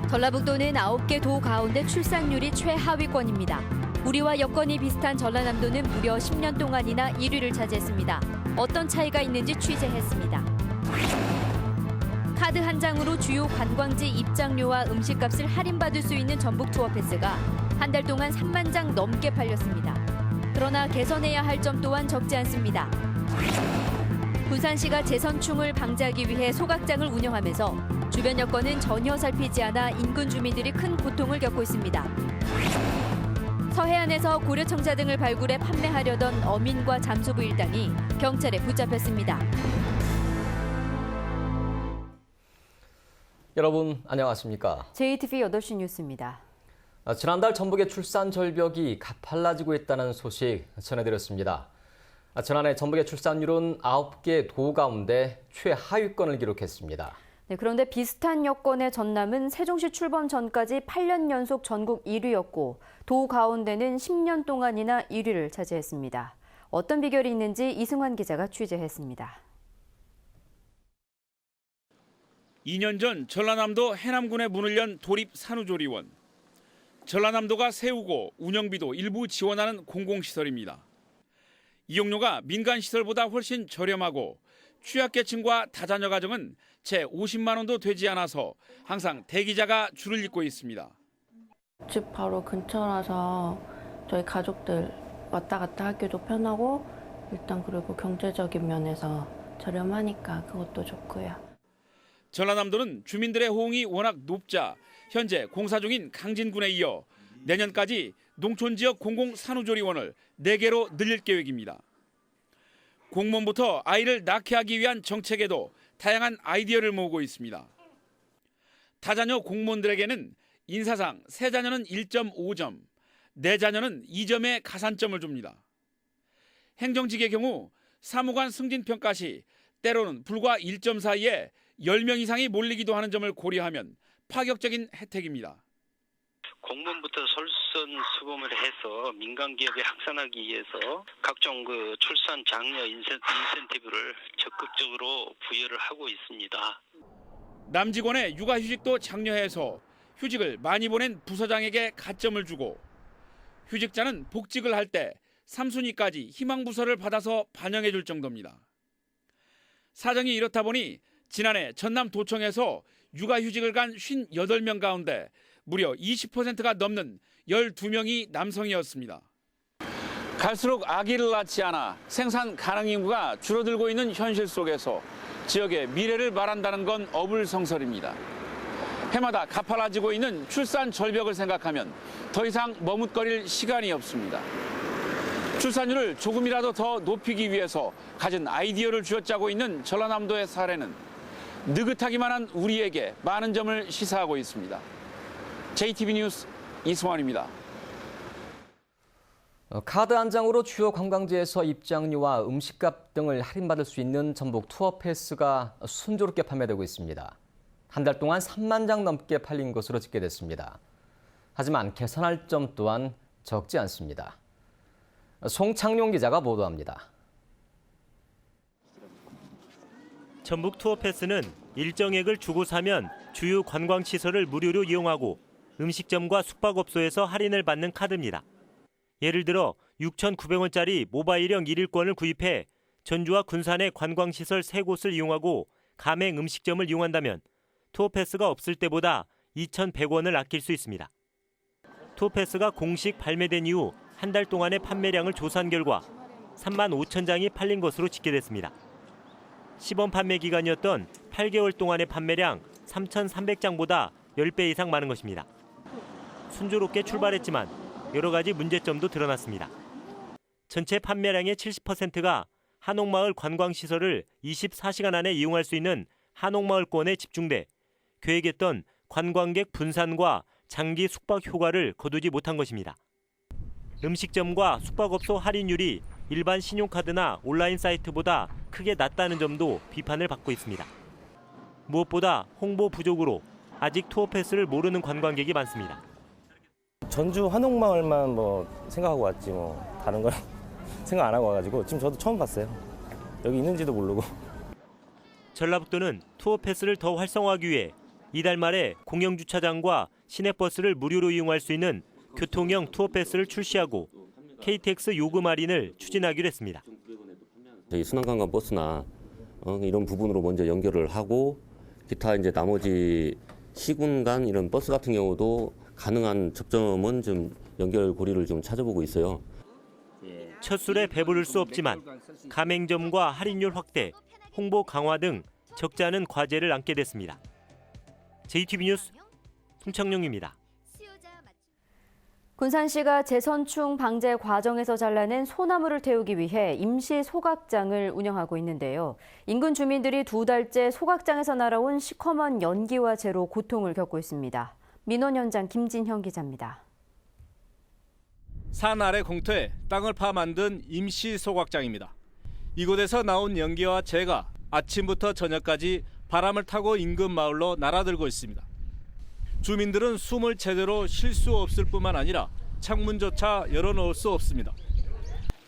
전라북도는 9개 도 가운데 출산율이 최하위권입니다. 우리와 여건이 비슷한 전라남도는 무려 10년 동안이나 1위를 차지했습니다. 어떤 차이가 있는지 취재했습니다. 카드 한 장으로 주요 관광지 입장료와 음식값을 할인받을 수 있는 전북 투어 패스가 한 달 동안 3만 장 넘게 팔렸습니다. 그러나 개선해야 할 점 또한 적지 않습니다. 부산시가 재선충을 방지하기 위해 소각장을 운영하면서 주변 여건은 전혀 살피지 않아 인근 주민들이 큰 고통을 겪고 있습니다. 서해안에서 고려청자 등을 발굴해 판매하려던 어민과 잠수부 일당이 경찰에 붙잡혔습니다. 여러분 안녕하십니까? JTV 8시 뉴스입니다. 지난달 전북의 출산 절벽이 가팔라지고 있다는 소식 전해드렸습니다. 지난해 전북의 출산율은 9개 도 가운데 최하위권을 기록했습니다. 네, 그런데 비슷한 여건의 전남은 세종시 출범 전까지 8년 연속 전국 1위였고 도 가운데는 10년 동안이나 1위를 차지했습니다. 어떤 비결이 있는지 이승환 기자가 취재했습니다. 2년 전 전라남도 해남군에 문을 연 도립산후조리원. 전라남도가 세우고 운영비도 일부 지원하는 공공시설입니다. 이용료가 민간시설보다 훨씬 저렴하고 취약계층과 다자녀 가정은 채 50만 원도 되지 않아서 항상 대기자가 줄을 잇고 있습니다. 집 바로 근처라서 저희 가족들 왔다 갔다 하기도 편하고 일단 그리고 경제적인 면에서 저렴하니까 그것도 좋고요. 전라남도는 주민들의 호응이 워낙 높자 현재 공사 중인 강진군에 이어 내년까지 농촌지역 공공산후조리원을 4개로 늘릴 계획입니다. 공무원부터 아이를 낳게 하기 위한 정책에도 다양한 아이디어를 모으고 있습니다. 다자녀 공무원들에게는 인사상 3자녀는 1.5점, 4자녀는 2점의 가산점을 줍니다. 행정직의 경우 사무관 승진평가 시 때로는 불과 1점 사이에 10명 이상이 몰리기도 하는 점을 고려하면 파격적인 혜택입니다. 공무원부터 솔선수범을 해서 민간 기업에 확산하기 위해서 각종 출산 장려 인센티브를 적극적으로 부여를 하고 있습니다. 남직원의 육아휴직도 장려해서 휴직을 많이 보낸 부서장에게 가점을 주고 휴직자는 복직을 할 때 3순위까지 희망부서를 받아서 반영해 줄 정도입니다. 사정이 이렇다 보니 지난해 전남도청에서 육아휴직을 간 58명 가운데 무려 20%가 넘는 12명이 남성이었습니다. 갈수록 아기를 낳지 않아 생산 가능 인구가 줄어들고 있는 현실 속에서 지역의 미래를 말한다는 건 어불성설입니다. 해마다 가팔라지고 있는 출산 절벽을 생각하면 더 이상 머뭇거릴 시간이 없습니다. 출산율을 조금이라도 더 높이기 위해서 가진 아이디어를 쥐어짜고 있는 전라남도의 사례는 느긋하기만 한 우리에게 많은 점을 시사하고 있습니다. JTV 뉴스 이승환입니다. 카드 한 장으로 주요 관광지에서 입장료와 음식값 등을 할인받을 수 있는 전북 투어 패스가 순조롭게 판매되고 있습니다. 한 달 동안 3만 장 넘게 팔린 것으로 집계됐습니다. 하지만 개선할 점 또한 적지 않습니다. 송창룡 기자가 보도합니다. 전북 투어 패스는 일정액을 주고 사면 주요 관광시설을 무료로 이용하고 음식점과 숙박업소에서 할인을 받는 카드입니다. 예를 들어 6,900원짜리 모바일형 1일권을 구입해 전주와 군산의 관광시설 3곳을 이용하고 가맹 음식점을 이용한다면 투어패스가 없을 때보다 2,100원을 아낄 수 있습니다. 투어패스가 공식 발매된 이후 한 달 동안의 판매량을 조사한 결과 3만 5천 장이 팔린 것으로 집계됐습니다. 시범 판매 기간이었던 8개월 동안의 판매량 3,300장보다 10배 이상 많은 것입니다. 순조롭게 출발했지만 여러 가지 문제점도 드러났습니다. 전체 판매량의 70%가 한옥마을 관광시설을 24시간 안에 이용할 수 있는 한옥마을권에 집중돼 계획했던 관광객 분산과 장기 숙박 효과를 거두지 못한 것입니다. 음식점과 숙박업소 할인율이 일반 신용카드나 온라인 사이트보다 크게 낮다는 점도 비판을 받고 있습니다. 무엇보다 홍보 부족으로 아직 투어패스를 모르는 관광객이 많습니다. 전주 한옥마을만 생각하고 왔지 다른 건 생각 안 하고 와가지고 지금 저도 처음 봤어요. 여기 있는지도 모르고. 전라북도는 투어패스를 더 활성화하기 위해 이달 말에 공영주차장과 시내버스를 무료로 이용할 수 있는 교통형 투어패스를 출시하고 KTX 요금 할인을 추진하기로 했습니다. 저희 순환관광 버스나 이런 부분으로 먼저 연결을 하고 기타 이제 나머지 시군 간 이런 버스 같은 경우도 가능한 접점은 좀 연결고리를 좀 찾아보고 있어요. 첫 술에 배부를 수 없지만 가맹점과 할인율 확대, 홍보 강화 등 적지 않은 과제를 안게 됐습니다. JTB 뉴스 송창용입니다. 군산시가 재선충 방제 과정에서 잘라낸 소나무를 태우기 위해 임시 소각장을 운영하고 있는데요. 인근 주민들이 2달째 소각장에서 날아온 시커먼 연기와 재로 고통을 겪고 있습니다. 민원 현장 김진형 기자입니다. 산 아래 공터에 땅을 파 만든 임시 소각장입니다. 이곳에서 나온 연기와 재가 아침부터 저녁까지 바람을 타고 인근 마을로 날아들고 있습니다. 주민들은 숨을 제대로 쉴 수 없을 뿐만 아니라 창문조차 열어놓을 수 없습니다.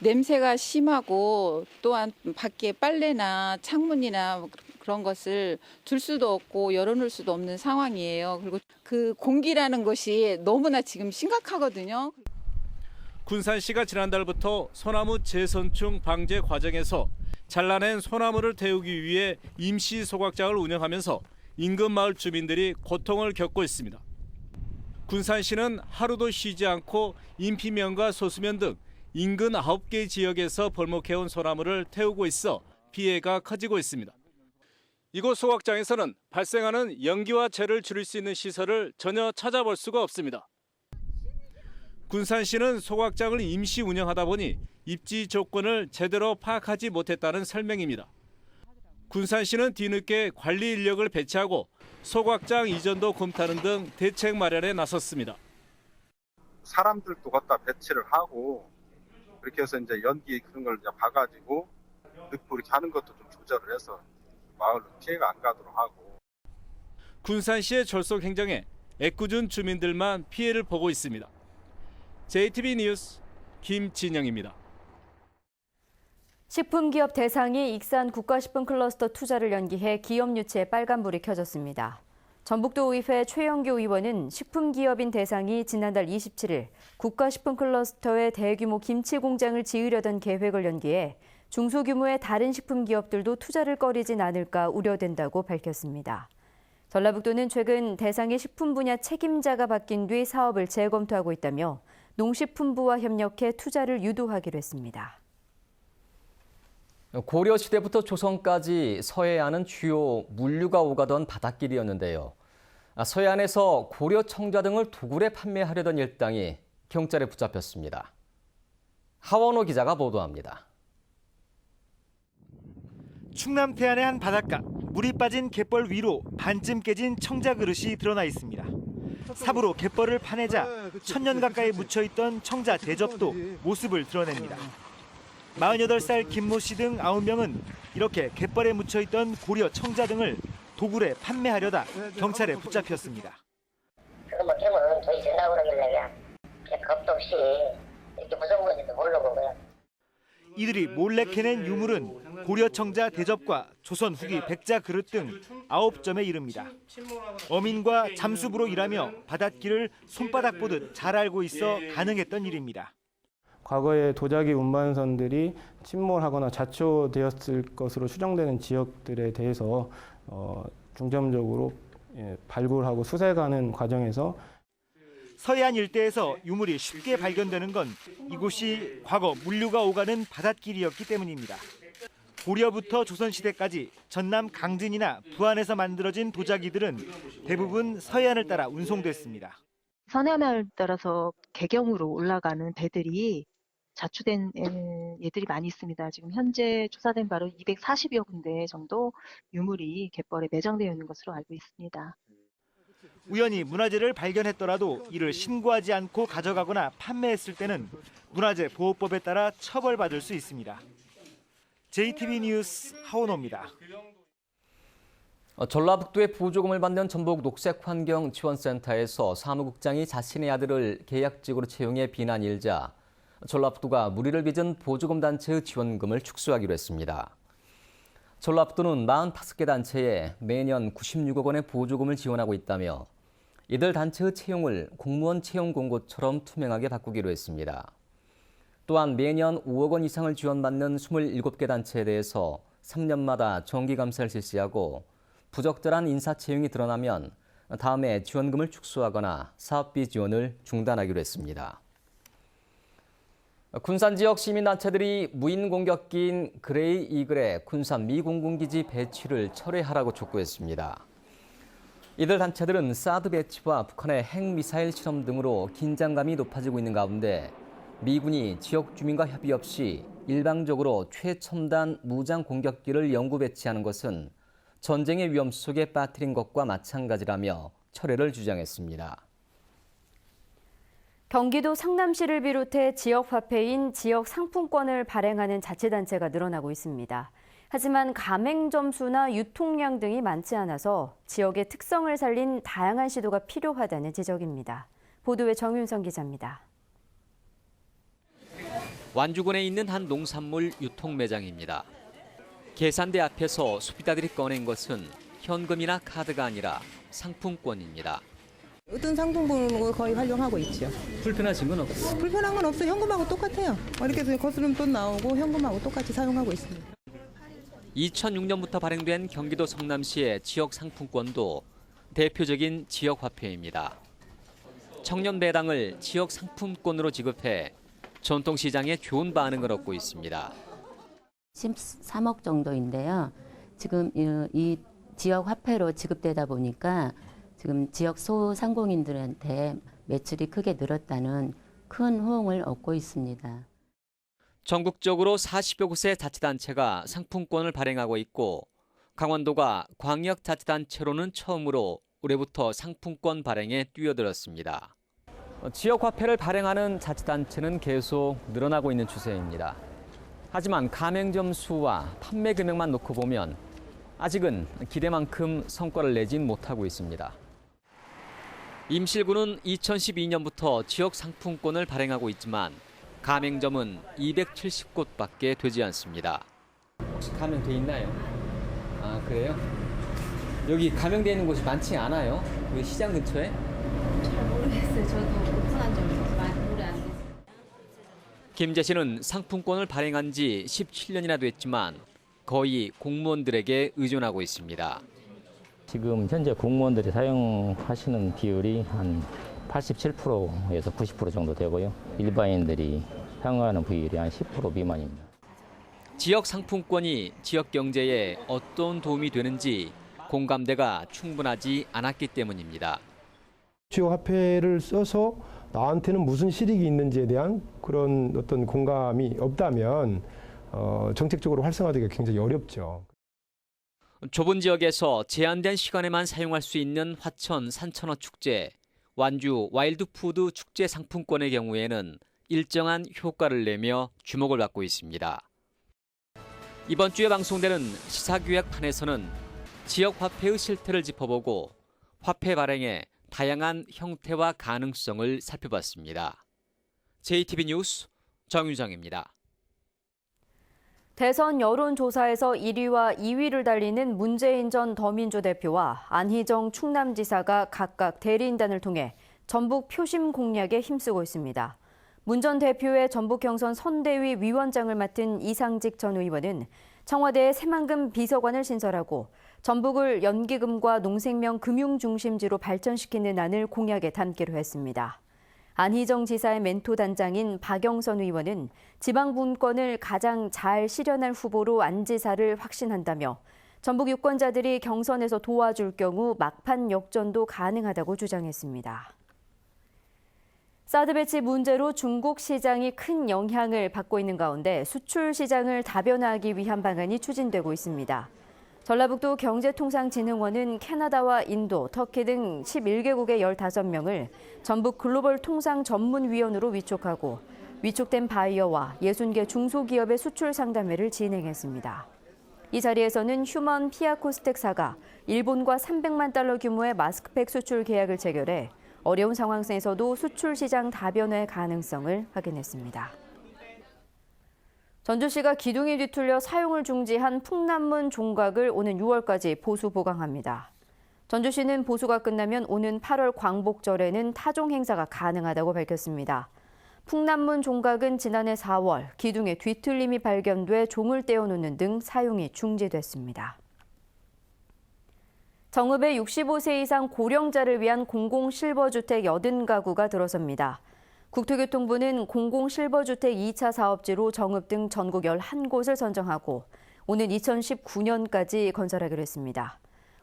냄새가 심하고 또한 밖에 빨래나 창문이나 그런 것을 둘 수도 없고 열어놓을 수도 없는 상황이에요. 그리고 그 공기라는 것이 너무나 지금 심각하거든요. 군산시가 지난달부터 소나무 재선충 방제 과정에서 잘라낸 소나무를 태우기 위해 임시 소각장을 운영하면서 인근 마을 주민들이 고통을 겪고 있습니다. 군산시는 하루도 쉬지 않고 인피면과 소수면 등 인근 9개 지역에서 벌목해온 소나무를 태우고 있어 피해가 커지고 있습니다. 이곳 소각장에서는 발생하는 연기와 재를 줄일 수 있는 시설을 전혀 찾아볼 수가 없습니다. 군산시는 소각장을 임시 운영하다 보니 입지 조건을 제대로 파악하지 못했다는 설명입니다. 군산시는 뒤늦게 관리 인력을 배치하고 소각장 이전도 검토하는 등 대책 마련에 나섰습니다. 사람들도 갖다 배치를 하고 그렇게 해서 이제 연기 그런 걸 이제 봐가지고 넣고 이렇게 하는 것도 좀 조절을 해서 마을로 피해가 안 가도록 하고. 군산시의 졸속 행정에 애꿎은 주민들만 피해를 보고 있습니다. JTB 뉴스 김진영입니다. 식품기업 대상이 익산 국가식품 클러스터 투자를 연기해 기업 유치에 빨간불이 켜졌습니다. 전북도의회 최영규 의원은 식품기업인 대상이 지난달 27일 국가식품 클러스터에 대규모 김치 공장을 지으려던 계획을 연기해 중소규모의 다른 식품기업들도 투자를 꺼리진 않을까 우려된다고 밝혔습니다. 전라북도는 최근 대상의 식품 분야 책임자가 바뀐 뒤 사업을 재검토하고 있다며 농식품부와 협력해 투자를 유도하기로 했습니다. 고려시대부터 조선까지 서해안은 주요 물류가 오가던 바닷길이었는데요. 서해안에서 고려 청자 등을 도굴해 판매하려던 일당이 경찰에 붙잡혔습니다. 하원호 기자가 보도합니다. 충남 태안의 한 바닷가, 물이 빠진 갯벌 위로 반쯤 깨진 청자 그릇이 드러나 있습니다. 삽으로 갯벌을 파내자 천년 가까이 묻혀있던 청자 대접도 모습을 드러냅니다. 48살 김모 씨 등 9명은 이렇게 갯벌에 묻혀있던 고려 청자 등을 도굴해 판매하려다 경찰에 붙잡혔습니다. 그거 캐면 돈이 된다고 그러길래 그냥 겁도 없이 이렇게 무서운 건지도 모르고 그냥. 이들이 몰래 캐낸 유물은 고려 청자 대접과 조선 후기 백자 그릇 등 9점에 이릅니다. 어민과 잠수부로 일하며 바닷길을 손바닥 보듯 잘 알고 있어 가능했던 일입니다. 과거에 도자기 운반선들이 침몰하거나 자초되었을 것으로 추정되는 지역들에 대해서 중점적으로 발굴하고 수색하는 과정에서 서해안 일대에서 유물이 쉽게 발견되는 건 이곳이 과거 물류가 오가는 바닷길이었기 때문입니다. 고려부터 조선시대까지 전남 강진이나 부안에서 만들어진 도자기들은 대부분 서해안을 따라 운송됐습니다. 서해안을 따라서 개경으로 올라가는 배들이 자초된 예들이 많이 있습니다. 지금 현재 조사된 바로 240여 군데 정도 유물이 갯벌에 매장되어 있는 것으로 알고 있습니다. 우연히 문화재를 발견했더라도 이를 신고하지 않고 가져가거나 판매했을 때는 문화재 보호법에 따라 처벌받을 수 있습니다. JTB 뉴스 하원호입니다. 전라북도의 보조금을 받는 전북 녹색환경지원센터에서 사무국장이 자신의 아들을 계약직으로 채용해 비난 일자 전라북도가 무리를 빚은 보조금 단체의 지원금을 축소하기로 했습니다. 전라북도는 45개 단체에 매년 96억 원의 보조금을 지원하고 있다며 이들 단체의 채용을 공무원 채용 공고처럼 투명하게 바꾸기로 했습니다. 또한 매년 5억 원 이상을 지원받는 27개 단체에 대해서 3년마다 정기감사를 실시하고 부적절한 인사 채용이 드러나면 다음해 지원금을 축소하거나 사업비 지원을 중단하기로 했습니다. 군산 지역 시민단체들이 무인 공격기인 그레이 이글의 군산 미 공군기지 배치를 철회하라고 촉구했습니다. 이들 단체들은 사드 배치와 북한의 핵미사일 실험 등으로 긴장감이 높아지고 있는 가운데 미군이 지역 주민과 협의 없이 일방적으로 최첨단 무장 공격기를 영구 배치하는 것은 전쟁의 위험 속에 빠뜨린 것과 마찬가지라며 철회를 주장했습니다. 경기도 성남시를 비롯해 지역 화폐인 지역 상품권을 발행하는 자치단체가 늘어나고 있습니다. 하지만 가맹점 수나 유통량 등이 많지 않아서 지역의 특성을 살린 다양한 시도가 필요하다는 지적입니다. 보도에 정윤성 기자입니다. 완주군에 있는 한 농산물 유통 매장입니다. 계산대 앞에서 소비자들이 꺼낸 것은 현금이나 카드가 아니라 상품권입니다. 어떤 상품권으로 거의 활용하고 있죠. 불편하신 건 없어요? 불편한 건 없어요. 현금하고 똑같아요. 이렇게 해서 거스름 돈 나오고 현금하고 똑같이 사용하고 있습니다. 2006년부터 발행된 경기도 성남시의 지역 상품권도 대표적인 지역 화폐입니다. 청년 배당을 지역 상품권으로 지급해 전통시장에 좋은 반응을 얻고 있습니다. 13억 정도인데요. 지금 이 지역 화폐로 지급되다 보니까 지금 지역 소상공인들한테 매출이 크게 늘었다는 큰 호응을 얻고 있습니다. 전국적으로 40여 곳의 자치단체가 상품권을 발행하고 있고 강원도가 광역자치단체로는 처음으로 올해부터 상품권 발행에 뛰어들었습니다. 지역 화폐를 발행하는 자치단체는 계속 늘어나고 있는 추세입니다. 하지만 가맹점 수와 판매 금액만 놓고 보면 아직은 기대만큼 성과를 내진 못하고 있습니다. 임실군은 2012년부터 지역 상품권을 발행하고 있지만 가맹점은 270곳밖에 되지 않습니다. 혹시 가맹돼 있나요? 아, 그래요? 여기 가맹돼 있는 곳이 많지 않아요? 왜 시장 근처에? 잘 모르겠어요. 저도 오픈한 지 많이 오래 안 됐어요. 김재 씨는 상품권을 발행한 지 17년이나 됐지만 거의 공무원들에게 의존하고 있습니다. 지금 현재 공무원들이 사용하시는 비율이 한 87%에서 90% 정도 되고요. 일반인들이 사용하는 비율이 한 10% 미만입니다. 지역 상품권이 지역 경제에 어떤 도움이 되는지 공감대가 충분하지 않았기 때문입니다. 지역 화폐를 써서 나한테는 무슨 실익이 있는지에 대한 그런 어떤 공감이 없다면 정책적으로 활성화되기가 굉장히 어렵죠. 좁은 지역에서 제한된 시간에만 사용할 수 있는 화천 산천어 축제, 완주 와일드푸드 축제 상품권의 경우에는 일정한 효과를 내며 주목을 받고 있습니다. 이번 주에 방송되는 시사기획판에서는 지역 화폐의 실태를 짚어보고 화폐 발행의 다양한 형태와 가능성을 살펴봤습니다. JTB 뉴스 정유정입니다. 대선 여론조사에서 1위와 2위를 달리는 문재인 전 더민주 대표와 안희정 충남지사가 각각 대리인단을 통해 전북 표심 공략에 힘쓰고 있습니다. 문 전 대표의 전북 경선 선대위 위원장을 맡은 이상직 전 의원은 청와대에 새만금 비서관을 신설하고 전북을 연기금과 농생명 금융중심지로 발전시키는 안을 공약에 담기로 했습니다. 안희정 지사의 멘토 단장인 박영선 의원은 지방 분권을 가장 잘 실현할 후보로 안 지사를 확신한다며 전북 유권자들이 경선에서 도와줄 경우 막판 역전도 가능하다고 주장했습니다. 사드 배치 문제로 중국 시장이 큰 영향을 받고 있는 가운데 수출 시장을 다변화하기 위한 방안이 추진되고 있습니다. 전라북도 경제통상진흥원은 캐나다와 인도, 터키 등 11개국의 15명을 전북 글로벌 통상 전문위원으로 위촉하고 위촉된 바이어와 60개 중소기업의 수출 상담회를 진행했습니다. 이 자리에서는 휴먼 피아코스텍사가 일본과 300만 달러 규모의 마스크팩 수출 계약을 체결해 어려운 상황에서도 수출 시장 다변화의 가능성을 확인했습니다. 전주시가 기둥이 뒤틀려 사용을 중지한 풍남문 종각을 오는 6월까지 보수 보강합니다. 전주시는 보수가 끝나면 오는 8월 광복절에는 타종 행사가 가능하다고 밝혔습니다. 풍남문 종각은 지난해 4월 기둥에 뒤틀림이 발견돼 종을 떼어놓는 등 사용이 중지됐습니다. 정읍에 65세 이상 고령자를 위한 공공실버주택 80가구가 들어섭니다. 국토교통부는 공공실버주택 2차 사업지로 정읍 등 전국 11곳을 선정하고 오는 2019년까지 건설하기로 했습니다.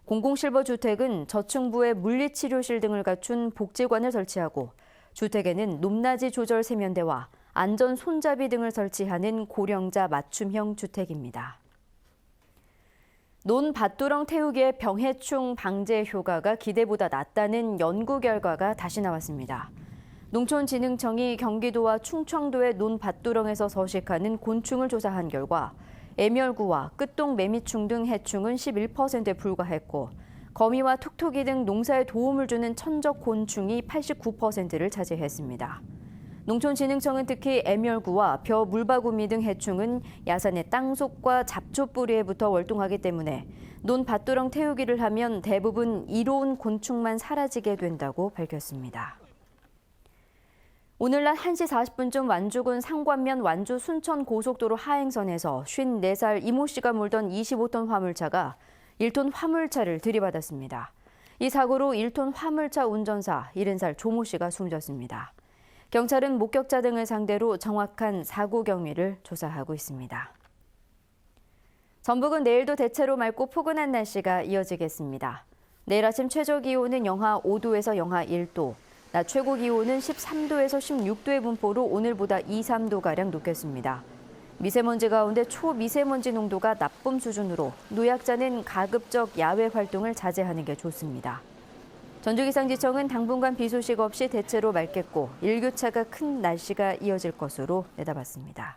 공공실버주택은 저층부에 물리치료실 등을 갖춘 복지관을 설치하고 주택에는 높낮이 조절 세면대와 안전 손잡이 등을 설치하는 고령자 맞춤형 주택입니다. 논밭두렁 태우기의 병해충 방제 효과가 기대보다 낮다는 연구 결과가 다시 나왔습니다. 농촌진흥청이 경기도와 충청도의 논밭두렁에서 서식하는 곤충을 조사한 결과 애멸구와 끝동매미충 등 해충은 11%에 불과했고 거미와 톡톡이 등 농사에 도움을 주는 천적 곤충이 89%를 차지했습니다. 농촌진흥청은 특히 애멸구와 벼 물바구미 등 해충은 야산의 땅속과 잡초뿌리에 붙어 월동하기 때문에 논밭두렁 태우기를 하면 대부분 이로운 곤충만 사라지게 된다고 밝혔습니다. 오늘 낮 1시 40분쯤 완주군 상관면 완주 순천 고속도로 하행선에서 54살 이모 씨가 몰던 25톤 화물차가 1톤 화물차를 들이받았습니다. 이 사고로 1톤 화물차 운전사 70살 조모 씨가 숨졌습니다. 경찰은 목격자 등을 상대로 정확한 사고 경위를 조사하고 있습니다. 전북은 내일도 대체로 맑고 포근한 날씨가 이어지겠습니다. 내일 아침 최저 기온은 영하 5도에서 영하 1도, 낮 최고 기온은 13도에서 16도의 분포로 오늘보다 2, 3도가량 높겠습니다. 미세먼지 가운데 초미세먼지 농도가 나쁨 수준으로 노약자는 가급적 야외 활동을 자제하는 게 좋습니다. 전주기상지청은 당분간 비 소식 없이 대체로 맑겠고 일교차가 큰 날씨가 이어질 것으로 내다봤습니다.